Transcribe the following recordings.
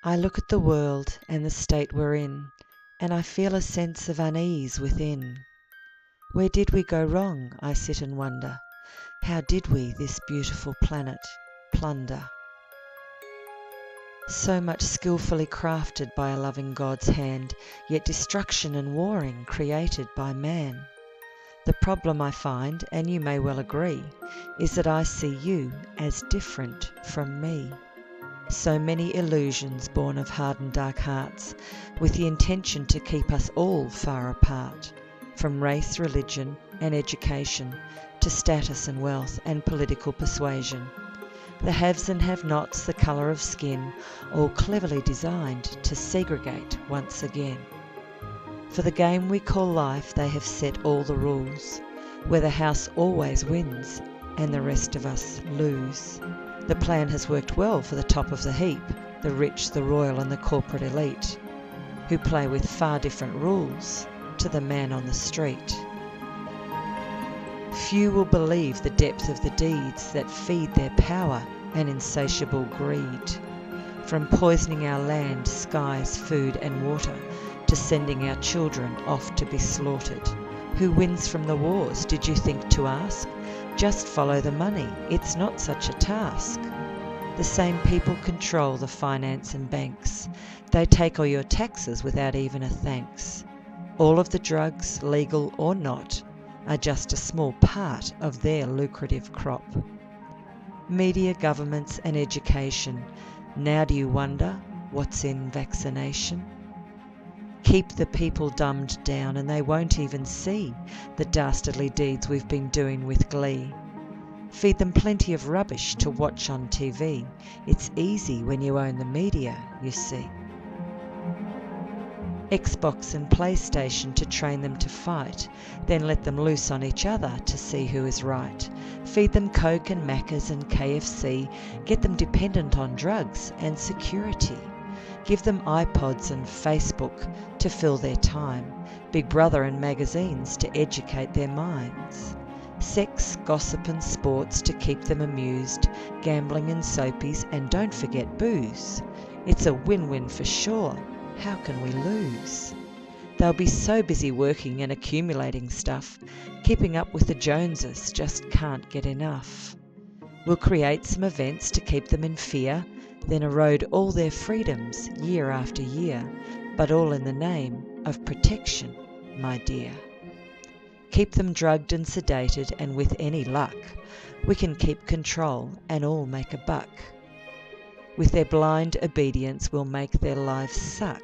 I look at the world and the state we're in, and I feel a sense of unease within. Where did we go wrong, I sit and wonder? How did we this beautiful planet plunder? So much skillfully crafted by a loving God's hand, yet destruction and warring created by man. The problem I find, and you may well agree, is that I see you as different from me. So many illusions born of hardened dark hearts, with the intention to keep us all far apart, from race, religion and education, to status and wealth and political persuasion. The haves and have-nots, the colour of skin, all cleverly designed to segregate once again. For the game we call life they have set all the rules, where the house always wins and the rest of us lose. The plan has worked well for the top of the heap, the rich, the royal and the corporate elite, who play with far different rules to the man on the street. Few will believe the depth of the deeds that feed their power and insatiable greed, from poisoning our land, skies, food and water, to sending our children off to be slaughtered. Who wins from the wars, did you think to ask? Just follow the money, it's not such a task. The same people control the finance and banks. They take all your taxes without even a thanks. All of the drugs, legal or not, are just a small part of their lucrative crop. Media, governments and education. Now do you wonder what's in vaccination? Keep the people dumbed down and they won't even see the dastardly deeds we've been doing with glee. Feed them plenty of rubbish to watch on TV. It's easy when you own the media, you see. Xbox and PlayStation to train them to fight, then let them loose on each other to see who is right. Feed them Coke and Macca's and KFC, get them dependent on drugs and security. Give them iPods and Facebook to fill their time, Big Brother and magazines to educate their minds. Sex, gossip and sports to keep them amused, gambling and soapies, and don't forget booze. It's a win-win for sure. How can we lose? They'll be so busy working and accumulating stuff, keeping up with the Joneses just can't get enough. We'll create some events to keep them in fear, then erode all their freedoms year after year, but all in the name of protection, my dear. Keep them drugged and sedated, and with any luck, we can keep control and all make a buck. With their blind obedience we'll make their lives suck,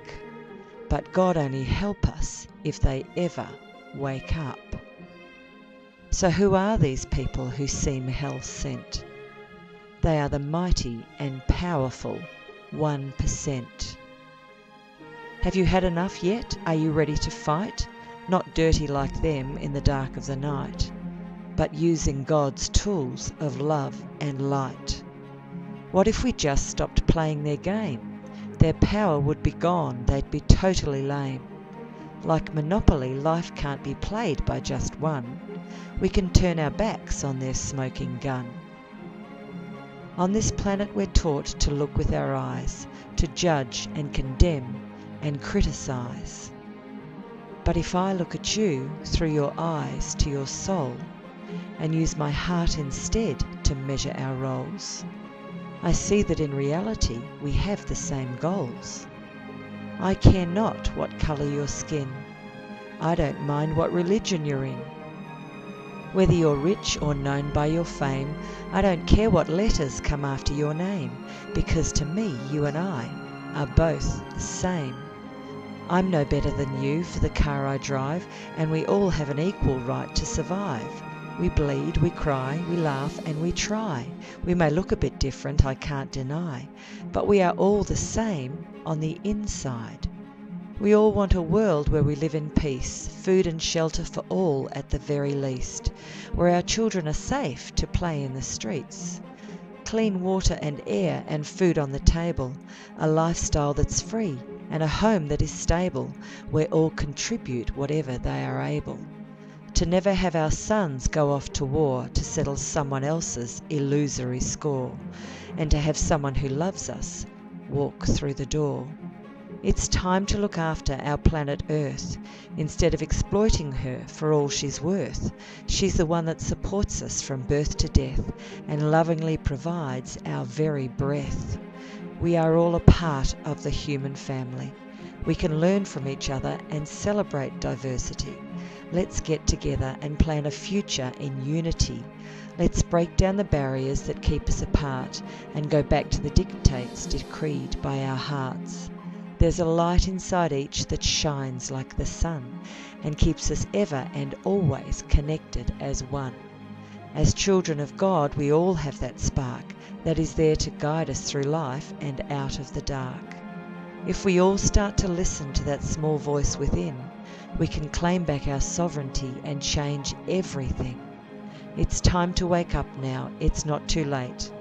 but God only help us if they ever wake up. So who are these people who seem hell sent? They are the mighty and powerful 1%. Have you had enough yet? Are you ready to fight? Not dirty like them in the dark of the night, but using God's tools of love and light. What if we just stopped playing their game? Their power would be gone, they'd be totally lame. Like Monopoly, life can't be played by just one. We can turn our backs on their smoking gun. On this planet we're taught to look with our eyes, to judge and condemn and criticise. But if I look at you through your eyes to your soul, and use my heart instead to measure our roles, I see that in reality we have the same goals. I care not what colour your skin. I don't mind what religion you're in. Whether you're rich or known by your fame, I don't care what letters come after your name, because to me you and I are both the same. I'm no better than you for the car I drive, and we all have an equal right to survive. We bleed, we cry, we laugh and we try. We may look a bit different, I can't deny, but we are all the same on the inside. We all want a world where we live in peace, food and shelter for all at the very least, where our children are safe to play in the streets. Clean water and air and food on the table, a lifestyle that's free and a home that is stable, where all contribute whatever they are able. To never have our sons go off to war to settle someone else's illusory score, and to have someone who loves us walk through the door. It's time to look after our planet Earth instead of exploiting her for all she's worth. She's the one that supports us from birth to death and lovingly provides our very breath. We are all a part of the human family. We can learn from each other and celebrate diversity. Let's get together and plan a future in unity. Let's break down the barriers that keep us apart and go back to the dictates decreed by our hearts. There's a light inside each that shines like the sun and keeps us ever and always connected as one. As children of God, we all have that spark that is there to guide us through life and out of the dark. If we all start to listen to that small voice within, we can claim back our sovereignty and change everything. It's time to wake up now, it's not too late.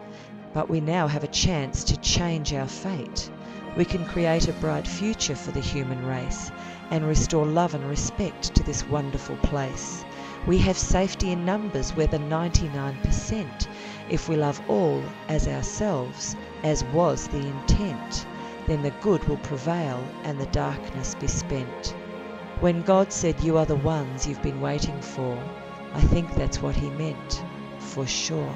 But we now have a chance to change our fate. We can create a bright future for the human race and restore love and respect to this wonderful place. We have safety in numbers, we're the 99%. If we love all as ourselves, as was the intent, then the good will prevail and the darkness be spent. When God said you are the ones you've been waiting for, I think that's what he meant, for sure.